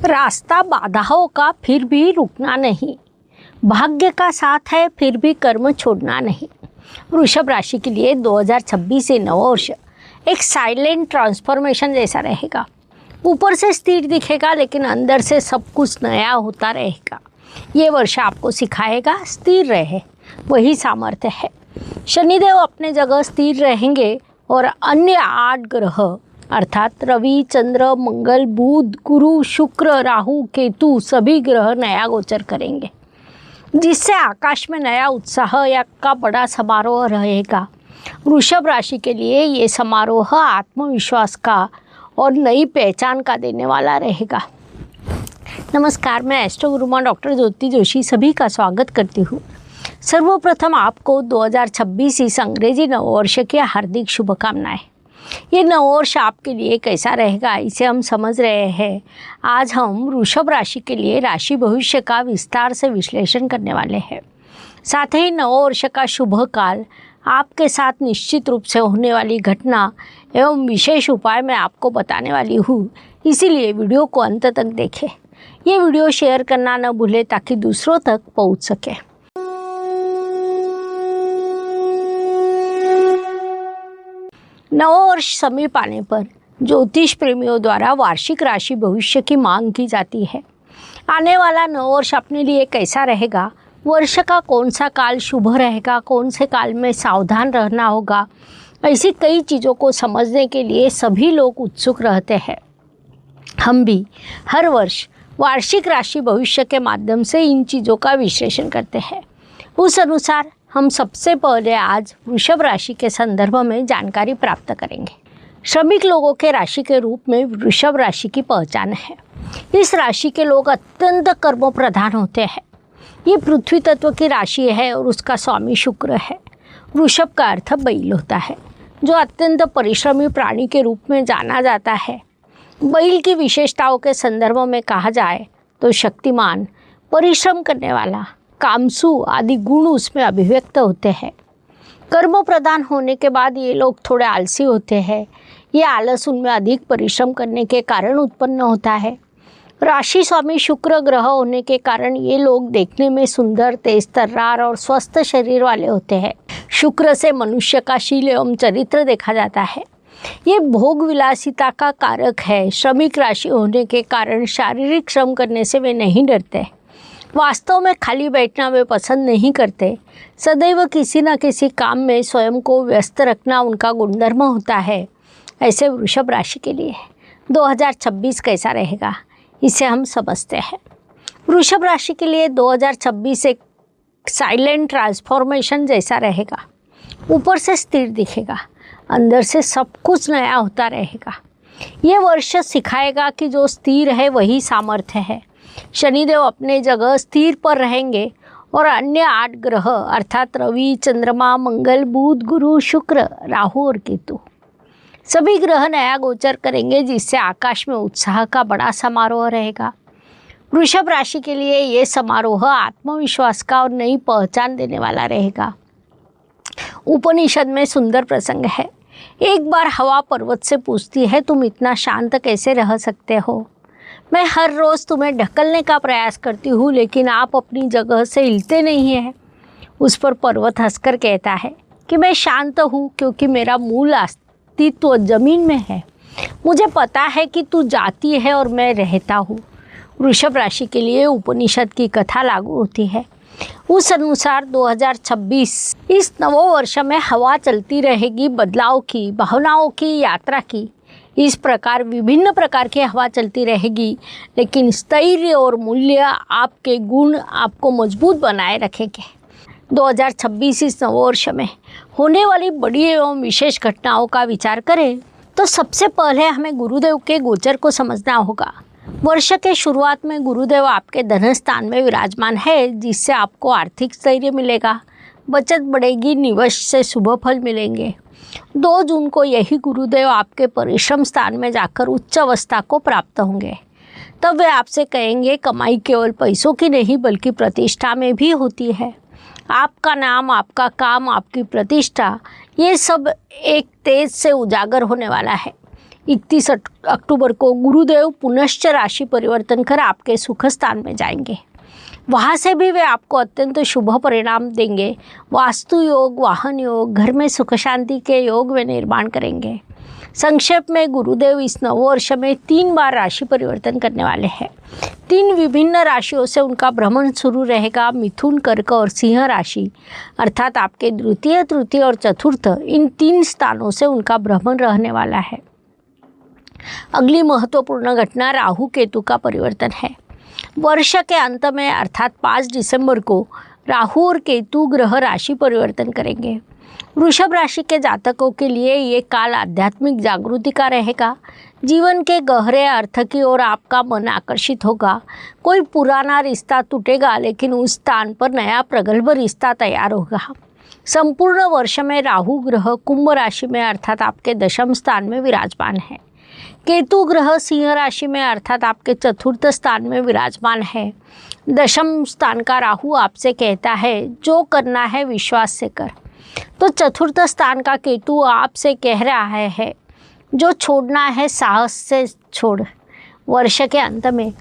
रास्ता बाधाओं का फिर भी रुकना नहीं, भाग्य का साथ है फिर भी कर्म छोड़ना नहीं। वृषभ राशि के लिए 2026 से नव वर्ष एक साइलेंट ट्रांसफॉर्मेशन जैसा रहेगा। ऊपर से स्थिर दिखेगा लेकिन अंदर से सब कुछ नया होता रहेगा। ये वर्ष आपको सिखाएगा स्थिर रहे, वही सामर्थ्य है। शनिदेव अपने जगह स्थिर रहेंगे और अन्य 8 ग्रह अर्थात रवि, चंद्र, मंगल, बुध, गुरु, शुक्र, राहु, केतु सभी ग्रह नया गोचर करेंगे, जिससे आकाश में नया उत्साह या का बड़ा समारोह रहेगा। वृषभ राशि के लिए ये समारोह आत्मविश्वास का और नई पहचान का देने वाला रहेगा। नमस्कार, मैं एस्ट्रो गुरुमा डॉक्टर ज्योति जोशी सभी का स्वागत करती हूँ। सर्वप्रथम आपको 2026 इस अंग्रेजी नववर्ष की हार्दिक शुभकामनाएं। ये नववर्ष आपके लिए कैसा रहेगा इसे हम समझ रहे हैं। आज हम वृषभ राशि के लिए राशि भविष्य का विस्तार से विश्लेषण करने वाले हैं। साथ ही नववर्ष का शुभ काल, आपके साथ निश्चित रूप से होने वाली घटना एवं विशेष उपाय मैं आपको बताने वाली हूँ, इसीलिए वीडियो को अंत तक देखें। ये वीडियो शेयर करना न भूलें ताकि दूसरों तक पहुँच सके। नववर्ष समीप आने पर ज्योतिष प्रेमियों द्वारा वार्षिक राशि भविष्य की मांग की जाती है। आने वाला नववर्ष अपने लिए कैसा रहेगा, वर्ष का कौन सा काल शुभ रहेगा, कौन से काल में सावधान रहना होगा, ऐसी कई चीज़ों को समझने के लिए सभी लोग उत्सुक रहते हैं। हम भी हर वर्ष वार्षिक राशि भविष्य के माध्यम से इन चीज़ों का विश्लेषण करते हैं। उस अनुसार हम सबसे पहले आज वृषभ राशि के संदर्भ में जानकारी प्राप्त करेंगे। श्रमिक लोगों के राशि के रूप में वृषभ राशि की पहचान है। इस राशि के लोग अत्यंत कर्म प्रधान होते हैं। ये पृथ्वी तत्व की राशि है और उसका स्वामी शुक्र है। वृषभ का अर्थ बैल होता है, जो अत्यंत परिश्रमी प्राणी के रूप में जाना जाता है। बैल की विशेषताओं के संदर्भ में कहा जाए तो शक्तिमान, परिश्रम करने वाला, कामसू आदि गुण उसमें अभिव्यक्त होते हैं। कर्म प्रधान होने के बाद ये लोग थोड़े आलसी होते हैं। ये आलस उनमें अधिक परिश्रम करने के कारण उत्पन्न होता है। राशि स्वामी शुक्र ग्रह होने के कारण ये लोग देखने में सुंदर, तेज तर्रार और स्वस्थ शरीर वाले होते हैं। शुक्र से मनुष्य का शील एवं चरित्र देखा जाता है। ये भोग विलासिता का कारक है। श्रमिक राशि होने के कारण शारीरिक श्रम करने से वे नहीं डरते। वास्तव में खाली बैठना वे पसंद नहीं करते। सदैव किसी न किसी काम में स्वयं को व्यस्त रखना उनका गुणधर्म होता है। ऐसे वृषभ राशि के लिए 2026 कैसा रहेगा इसे हम समझते हैं। वृषभ राशि के लिए 2026 एक साइलेंट ट्रांसफॉर्मेशन जैसा रहेगा। ऊपर से स्थिर दिखेगा, अंदर से सब कुछ नया होता रहेगा। ये वर्ष सिखाएगा कि जो स्थिर है वही सामर्थ्य है। शनिदेव अपने जगह स्थिर पर रहेंगे और अन्य 8 ग्रह अर्थात रवि, चंद्रमा, मंगल, बुध, गुरु, शुक्र, राहु और केतु सभी ग्रह नया गोचर करेंगे, जिससे आकाश में उत्साह का बड़ा समारोह रहेगा। वृषभ राशि के लिए ये समारोह आत्मविश्वास का और नई पहचान देने वाला रहेगा। उपनिषद में सुंदर प्रसंग है। एक बार हवा पर्वत से पूछती है, तुम इतना शांत कैसे रह सकते हो? मैं हर रोज़ तुम्हें ढकलने का प्रयास करती हूँ, लेकिन आप अपनी जगह से हिलते नहीं हैं। उस पर पर्वत हंसकर कहता है कि मैं शांत हूँ क्योंकि मेरा मूल अस्तित्व जमीन में है। मुझे पता है कि तू जाती है और मैं रहता हूँ। वृषभ राशि के लिए उपनिषद की कथा लागू होती है। उस अनुसार 2026 इस नववर्ष में हवा चलती रहेगी बदलाव की, भावनाओं की, यात्रा की। इस प्रकार विभिन्न प्रकार की हवा चलती रहेगी, लेकिन स्थैर्य और मूल्य आपके गुण आपको मजबूत बनाए रखेंगे। 2026 इस नववर्ष में होने वाली बड़ी एवं विशेष घटनाओं का विचार करें तो सबसे पहले हमें गुरुदेव के गोचर को समझना होगा। वर्ष के शुरुआत में गुरुदेव आपके धन स्थान में विराजमान है, जिससे आपको आर्थिक स्थैर्य मिलेगा, बचत बढ़ेगी, निवेश से शुभ फल मिलेंगे। 2 जून को यही गुरुदेव आपके परिश्रम स्थान में जाकर उच्च अवस्था को प्राप्त होंगे। तब वे आपसे कहेंगे, कमाई केवल पैसों की नहीं बल्कि प्रतिष्ठा में भी होती है। आपका नाम, आपका काम, आपकी प्रतिष्ठा, ये सब एक तेज से उजागर होने वाला है। 31 अक्टूबर को गुरुदेव पुनश्च राशि परिवर्तन कर आपके सुख स्थान में जाएंगे। वहाँ से भी वे आपको अत्यंत शुभ परिणाम देंगे। वास्तु योग, वाहन योग, घर में सुख शांति के योग वे निर्माण करेंगे। संक्षेप में गुरुदेव इस नववर्ष में 3 बार राशि परिवर्तन करने वाले हैं। 3 विभिन्न राशियों से उनका भ्रमण शुरू रहेगा। मिथुन, कर्क और सिंह राशि अर्थात आपके द्वितीय, तृतीय और चतुर्थ, इन 3 स्थानों से उनका भ्रमण रहने वाला है। अगली महत्वपूर्ण घटना राहु केतु का परिवर्तन है। वर्ष के अंत में अर्थात 5 दिसंबर को राहु और केतु ग्रह राशि परिवर्तन करेंगे। वृषभ राशि के जातकों के लिए ये काल आध्यात्मिक जागृति का रहेगा। जीवन के गहरे अर्थ की ओर आपका मन आकर्षित होगा। कोई पुराना रिश्ता टूटेगा लेकिन उस स्थान पर नया प्रगल्भ रिश्ता तैयार होगा। संपूर्ण वर्ष में राहु ग्रह कुंभ राशि में अर्थात आपके दशम स्थान में विराजमान है। केतु ग्रह सिंह राशि में अर्थात आपके चतुर्थ स्थान में विराजमान है। दशम स्थान का राहु आपसे कहता है जो करना है विश्वास से कर, तो चतुर्थ स्थान का केतु आपसे कह रहा है जो छोड़ना है साहस से छोड़। वर्ष के अंत में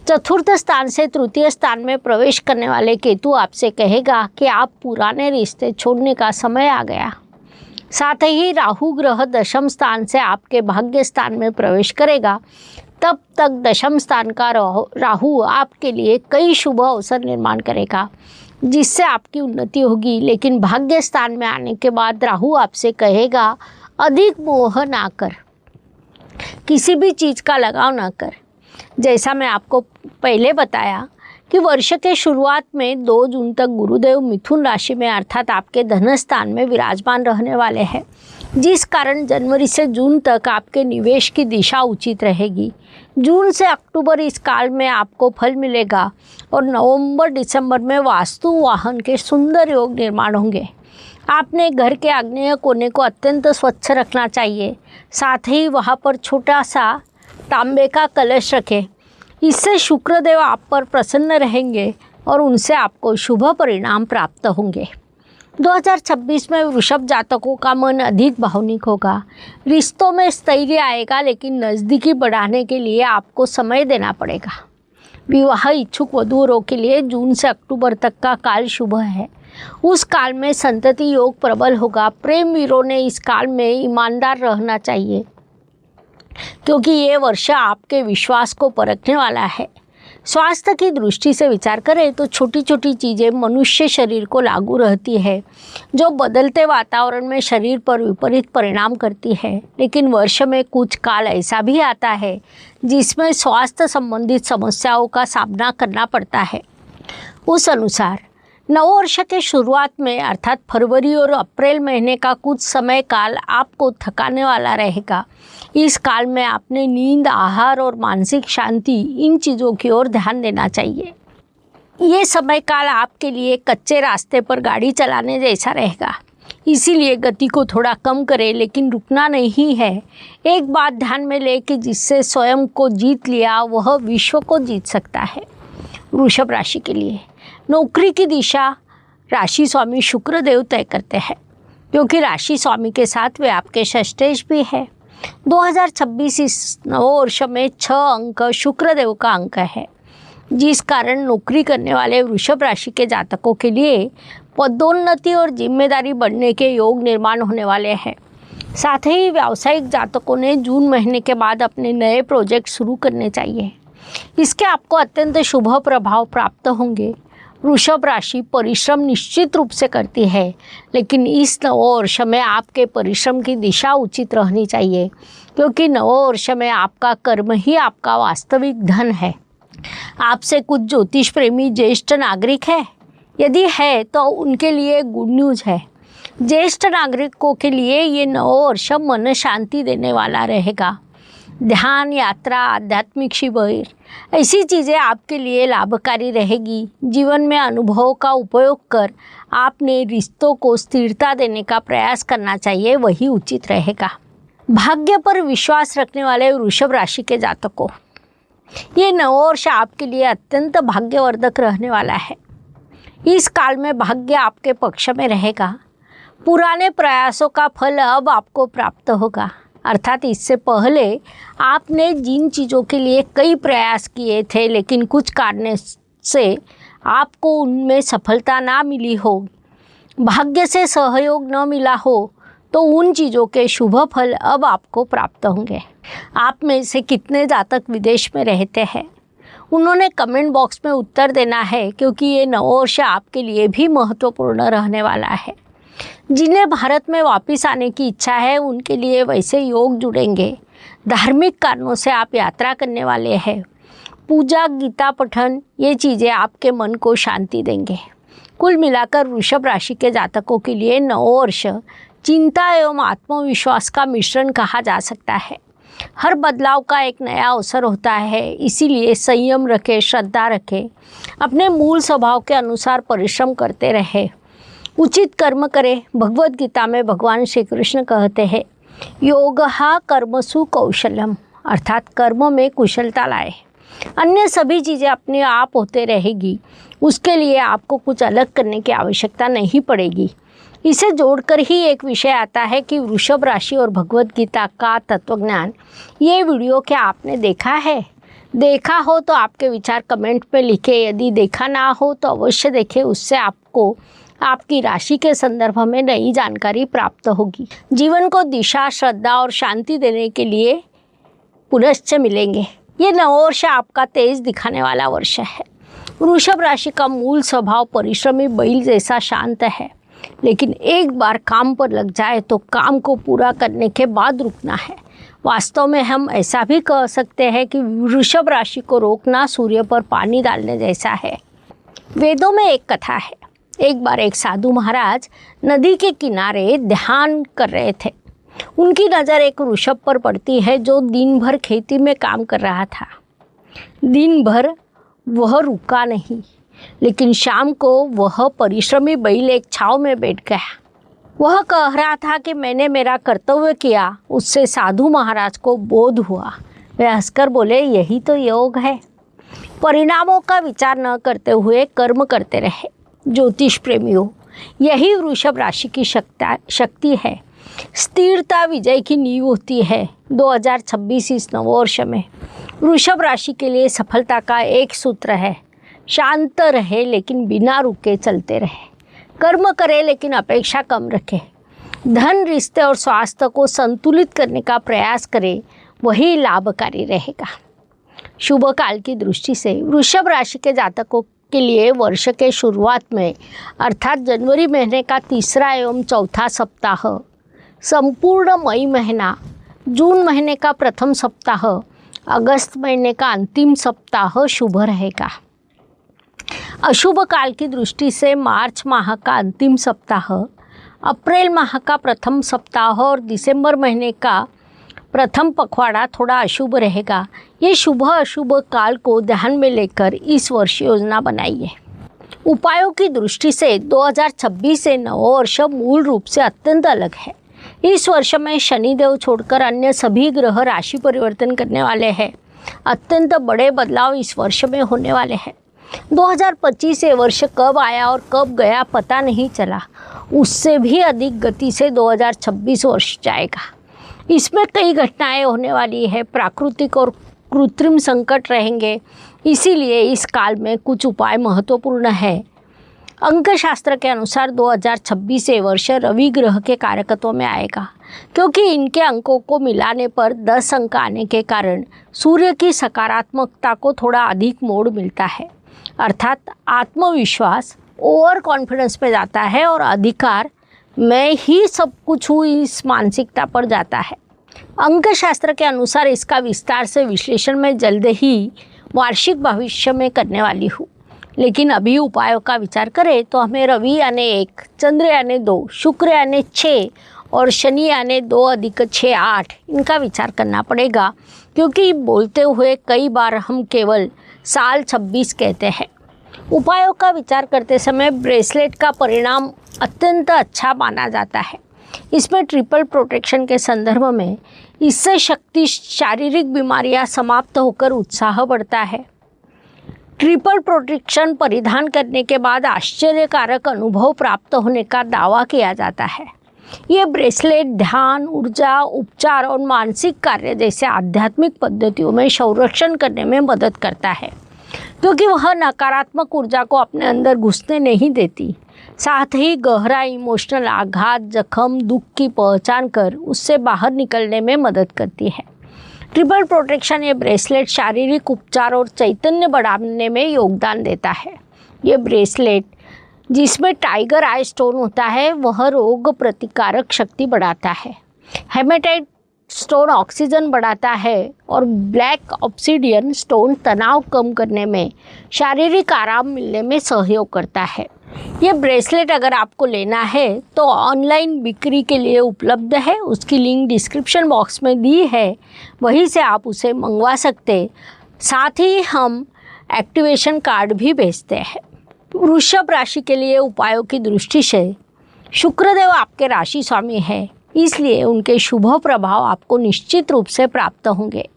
चतुर्थ स्थान से तृतीय स्थान में प्रवेश करने वाले केतु आपसे कहेगा कि आप पुराने रिश्ते छोड़ने का समय आ गया। साथ ही राहु ग्रह दशम स्थान से आपके भाग्य स्थान में प्रवेश करेगा। तब तक दशम स्थान का राहु आपके लिए कई शुभ अवसर निर्माण करेगा जिससे आपकी उन्नति होगी। लेकिन भाग्य स्थान में आने के बाद राहु आपसे कहेगा अधिक मोह ना कर, किसी भी चीज़ का लगाव ना कर। जैसा मैं आपको पहले बताया कि वर्ष के शुरुआत में 2 जून तक गुरुदेव मिथुन राशि में अर्थात आपके धन स्थान में विराजमान रहने वाले हैं, जिस कारण जनवरी से जून तक आपके निवेश की दिशा उचित रहेगी। जून से अक्टूबर इस काल में आपको फल मिलेगा और नवंबर दिसंबर में वास्तु वाहन के सुंदर योग निर्माण होंगे। आपने घर के आग्नेय कोने को अत्यंत स्वच्छ रखना चाहिए। साथ ही वहाँ पर छोटा सा तांबे का कलश रखें। इससे शुक्रदेव आप पर प्रसन्न रहेंगे और उनसे आपको शुभ परिणाम प्राप्त होंगे। 2026 में वृषभ जातकों का मन अधिक भावनिक होगा। रिश्तों में स्थैर्य आएगा लेकिन नज़दीकी बढ़ाने के लिए आपको समय देना पड़ेगा। विवाह इच्छुक वधुवरों के लिए जून से अक्टूबर तक का काल शुभ है। उस काल में संतति योग प्रबल होगा। प्रेम वीरों ने इस काल में ईमानदार रहना चाहिए क्योंकि ये वर्ष आपके विश्वास को परखने वाला है। स्वास्थ्य की दृष्टि से विचार करें तो छोटी छोटी चीज़ें मनुष्य शरीर को लागू रहती है जो बदलते वातावरण में शरीर पर विपरीत परिणाम करती है। लेकिन वर्ष में कुछ काल ऐसा भी आता है जिसमें स्वास्थ्य संबंधित समस्याओं का सामना करना पड़ता है। उस अनुसार नववर्ष के शुरुआत में अर्थात फरवरी और अप्रैल महीने का कुछ समय काल आपको थकाने वाला रहेगा। इस काल में आपने नींद, आहार और मानसिक शांति, इन चीज़ों की ओर ध्यान देना चाहिए। ये समय काल आपके लिए कच्चे रास्ते पर गाड़ी चलाने जैसा रहेगा, इसीलिए गति को थोड़ा कम करें, लेकिन रुकना नहीं है। एक बात ध्यान में ले कि जिससे स्वयं को जीत लिया वह विश्व को जीत सकता है। वृषभ राशि के लिए नौकरी की दिशा राशि स्वामी शुक्रदेव तय करते हैं, क्योंकि राशि स्वामी के साथ वे आपके षष्ठेश भी है। 2026 इस नववर्ष में 6 अंक शुक्रदेव का अंक है, जिस कारण नौकरी करने वाले वृषभ राशि के जातकों के लिए पदोन्नति और जिम्मेदारी बढ़ने के योग निर्माण होने वाले हैं। साथ ही व्यावसायिक जातकों ने जून महीने के बाद अपने नए प्रोजेक्ट शुरू करने चाहिए। इसके आपको अत्यंत शुभ प्रभाव प्राप्त होंगे। वृषभ राशि परिश्रम निश्चित रूप से करती है, लेकिन इस नववर्ष में आपके परिश्रम की दिशा उचित रहनी चाहिए, क्योंकि नववर्ष में आपका कर्म ही आपका वास्तविक धन है। आपसे कुछ ज्योतिष प्रेमी ज्येष्ठ नागरिक है? यदि है तो उनके लिए गुड न्यूज़ है। ज्येष्ठ नागरिकों के लिए ये नववर्ष मन शांति देने वाला रहेगा। ध्यान, यात्रा, आध्यात्मिक शिविर, ऐसी चीज़ें आपके लिए लाभकारी रहेगी। जीवन में अनुभवों का उपयोग कर आपने रिश्तों को स्थिरता देने का प्रयास करना चाहिए, वही उचित रहेगा। भाग्य पर विश्वास रखने वाले वृषभ राशि के जातकों, ये नववर्ष आपके लिए अत्यंत भाग्यवर्धक रहने वाला है। इस काल में भाग्य आपके पक्ष में रहेगा। पुराने प्रयासों का फल अब आपको प्राप्त होगा। अर्थात इससे पहले आपने जिन चीज़ों के लिए कई प्रयास किए थे लेकिन कुछ कारण से आपको उनमें सफलता ना मिली हो, भाग्य से सहयोग न मिला हो, तो उन चीज़ों के शुभ फल अब आपको प्राप्त होंगे। आप में से कितने जातक विदेश में रहते हैं, उन्होंने कमेंट बॉक्स में उत्तर देना है, क्योंकि ये नववर्ष आपके लिए भी महत्वपूर्ण रहने वाला है। जिन्हें भारत में वापस आने की इच्छा है उनके लिए वैसे योग जुड़ेंगे। धार्मिक कारणों से आप यात्रा करने वाले हैं। पूजा, गीता पठन, ये चीज़ें आपके मन को शांति देंगे। कुल मिलाकर वृषभ राशि के जातकों के लिए नववर्ष चिंता एवं आत्मविश्वास का मिश्रण कहा जा सकता है। हर बदलाव का एक नया अवसर होता है, इसीलिए संयम रखें, श्रद्धा रखें, अपने मूल स्वभाव के अनुसार परिश्रम करते रहें, उचित कर्म करें। भगवद गीता में भगवान श्री कृष्ण कहते हैं, योगः कर्मसु कौशलम, अर्थात कर्म में कुशलता लाए। अन्य सभी चीज़ें अपने आप होते रहेगी, उसके लिए आपको कुछ अलग करने की आवश्यकता नहीं पड़ेगी। इसे जोड़कर ही एक विषय आता है कि वृषभ राशि और भगवद गीता का तत्वज्ञान। ये वीडियो क्या आपने देखा है? देखा हो तो आपके विचार कमेंट में लिखें। यदि देखा ना हो तो अवश्य देखें, उससे आपको आपकी राशि के संदर्भ में नई जानकारी प्राप्त होगी। जीवन को दिशा, श्रद्धा और शांति देने के लिए पुनश्च मिलेंगे। ये नववर्ष आपका तेज दिखाने वाला वर्ष है। वृषभ राशि का मूल स्वभाव परिश्रमी बैल जैसा शांत है, लेकिन एक बार काम पर लग जाए तो काम को पूरा करने के बाद रुकना है। वास्तव में हम ऐसा भी कह सकते हैं कि वृषभ राशि को रोकना सूर्य पर पानी डालने जैसा है। वेदों में एक कथा है। एक बार एक साधु महाराज नदी के किनारे ध्यान कर रहे थे। उनकी नज़र एक वृषभ पर पड़ती है जो दिन भर खेती में काम कर रहा था। दिन भर वह रुका नहीं, लेकिन शाम को वह परिश्रमी बैल एक छाव में बैठ गया। वह कह रहा था कि मैंने मेरा कर्तव्य किया। उससे साधु महाराज को बोध हुआ। वे हंसकर बोले, यही तो योग है। परिणामों का विचार न करते हुए कर्म करते रहे। ज्योतिष प्रेमियों, यही वृषभ राशि की शक्ति है। स्थिरता विजय की नींव होती है। 2026 इस नववर्ष में वृषभ राशि के लिए सफलता का एक सूत्र है, शांत रहे लेकिन बिना रुके चलते रहे। कर्म करें लेकिन अपेक्षा कम रखें। धन, रिश्ते और स्वास्थ्य को संतुलित करने का प्रयास करें, वही लाभकारी रहेगा। शुभ काल की दृष्टि से वृषभ राशि के जातकों के लिए वर्ष के शुरुआत में अर्थात जनवरी महीने का तीसरा एवं चौथा सप्ताह, संपूर्ण मई महीना, जून महीने का प्रथम सप्ताह, अगस्त महीने का अंतिम सप्ताह शुभ रहेगा। अशुभ काल की दृष्टि से मार्च माह का अंतिम सप्ताह, अप्रैल माह का प्रथम सप्ताह और दिसंबर महीने का प्रथम पखवाड़ा थोड़ा अशुभ रहेगा। ये शुभ अशुभ काल को ध्यान में लेकर इस वर्ष योजना बनाइए। उपायों की दृष्टि से 2026 से नववर्ष मूल रूप से अत्यंत अलग है। इस वर्ष में शनिदेव छोड़कर अन्य सभी ग्रह राशि परिवर्तन करने वाले हैं। अत्यंत बड़े बदलाव इस वर्ष में होने वाले हैं। 2025 ये वर्ष कब आया और कब गया पता नहीं चला। उससे भी अधिक गति से 2026 वर्ष जाएगा। इसमें कई घटनाएं होने वाली है। प्राकृतिक और कृत्रिम संकट रहेंगे, इसीलिए इस काल में कुछ उपाय महत्वपूर्ण है। अंकशास्त्र के अनुसार 2026 ये वर्ष रवि ग्रह के कारकत्व में आएगा, क्योंकि इनके अंकों को मिलाने पर 10 अंक आने के कारण सूर्य की सकारात्मकता को थोड़ा अधिक मोड़ मिलता है। अर्थात आत्मविश्वास ओवर कॉन्फिडेंस पे जाता है और अधिकार, मैं ही सब कुछ हूँ, इस मानसिकता पर जाता है। अंकशास्त्र के अनुसार इसका विस्तार से विश्लेषण मैं जल्द ही वार्षिक भविष्य में करने वाली हूँ। लेकिन अभी उपायों का विचार करें तो हमें रवि यानी 1, चंद्र यानी 2, शुक्र यानी 6 और शनि यानी 2 अधिक 6 8 इनका विचार करना पड़ेगा, क्योंकि बोलते हुए कई बार हम केवल साल 26 कहते हैं। उपायों का विचार करते समय ब्रेसलेट का परिणाम अत्यंत अच्छा माना जाता है। इसमें ट्रिपल प्रोटेक्शन के संदर्भ में इससे शक्ति, शारीरिक बीमारियां समाप्त होकर उत्साह बढ़ता है। ट्रिपल प्रोटेक्शन परिधान करने के बाद आश्चर्यकारक अनुभव प्राप्त होने का दावा किया जाता है। ये ब्रेसलेट ध्यान, ऊर्जा, उपचार और मानसिक कार्य जैसे आध्यात्मिक पद्धतियों में संरक्षण करने में मदद करता है, क्योंकि वह नकारात्मक ऊर्जा को अपने अंदर घुसने नहीं देती। साथ ही गहरा इमोशनल आघात, जख्म, दुख की पहचान कर उससे बाहर निकलने में मदद करती है। ट्रिपल प्रोटेक्शन ये ब्रेसलेट शारीरिक उपचार और चैतन्य बढ़ाने में योगदान देता है। ये ब्रेसलेट जिसमें टाइगर आई स्टोन होता है वह रोग प्रतिकारक शक्ति बढ़ाता है। हेमेटाइट स्टोन ऑक्सीजन बढ़ाता है और ब्लैक ऑब्सिडियन स्टोन तनाव कम करने में, शारीरिक आराम मिलने में सहयोग करता है। ये ब्रेसलेट अगर आपको लेना है तो ऑनलाइन बिक्री के लिए उपलब्ध है, उसकी लिंक डिस्क्रिप्शन बॉक्स में दी है, वहीं से आप उसे मंगवा सकते। साथ ही हम एक्टिवेशन कार्ड भी भेजते हैं। वृषभ राशि के लिए उपायों की दृष्टि से शुक्रदेव आपके राशि स्वामी है, इसलिए उनके शुभ प्रभाव आपको निश्चित रूप से प्राप्त होंगे।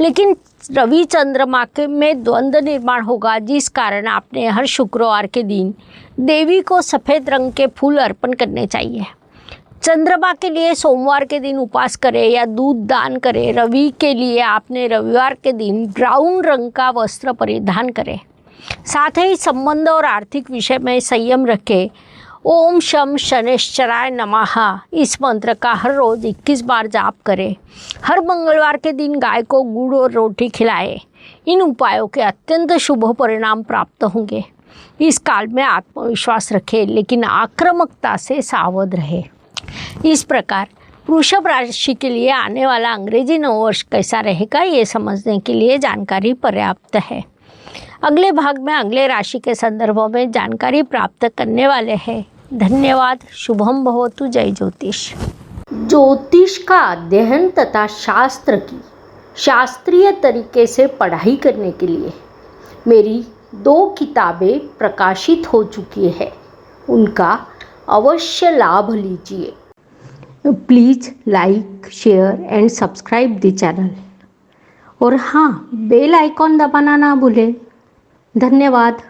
लेकिन रवि चंद्रमा के में द्वंद्व निर्माण होगा, जिस कारण आपने हर शुक्रवार के दिन देवी को सफ़ेद रंग के फूल अर्पण करने चाहिए। चंद्रमा के लिए सोमवार के दिन उपवास करें या दूध दान करें। रवि के लिए आपने रविवार के दिन ब्राउन रंग का वस्त्र परिधान करें। साथ ही संबंध और आर्थिक विषय में संयम रखें। ओम शम शनैश्चराय नमः इस मंत्र का हर रोज़ 21 बार जाप करें। हर मंगलवार के दिन गाय को गुड़ और रोटी खिलाएं। इन उपायों के अत्यंत शुभ परिणाम प्राप्त होंगे। इस काल में आत्मविश्वास रखें, लेकिन आक्रामकता से सावध रहे। इस प्रकार वृषभ राशि के लिए आने वाला अंग्रेजी नववर्ष कैसा रहेगा, ये समझने के लिए जानकारी पर्याप्त है। अगले भाग में अगले राशि के संदर्भों में जानकारी प्राप्त करने वाले हैं। धन्यवाद। शुभम भवतु। जय ज्योतिष। ज्योतिष का अध्ययन तथा शास्त्र की शास्त्रीय तरीके से पढ़ाई करने के लिए मेरी 2 किताबें प्रकाशित हो चुकी है, उनका अवश्य लाभ लीजिए। Please like, share and subscribe the channel. और हाँ, बेल आइकॉन दबाना ना भूलें। धन्यवाद।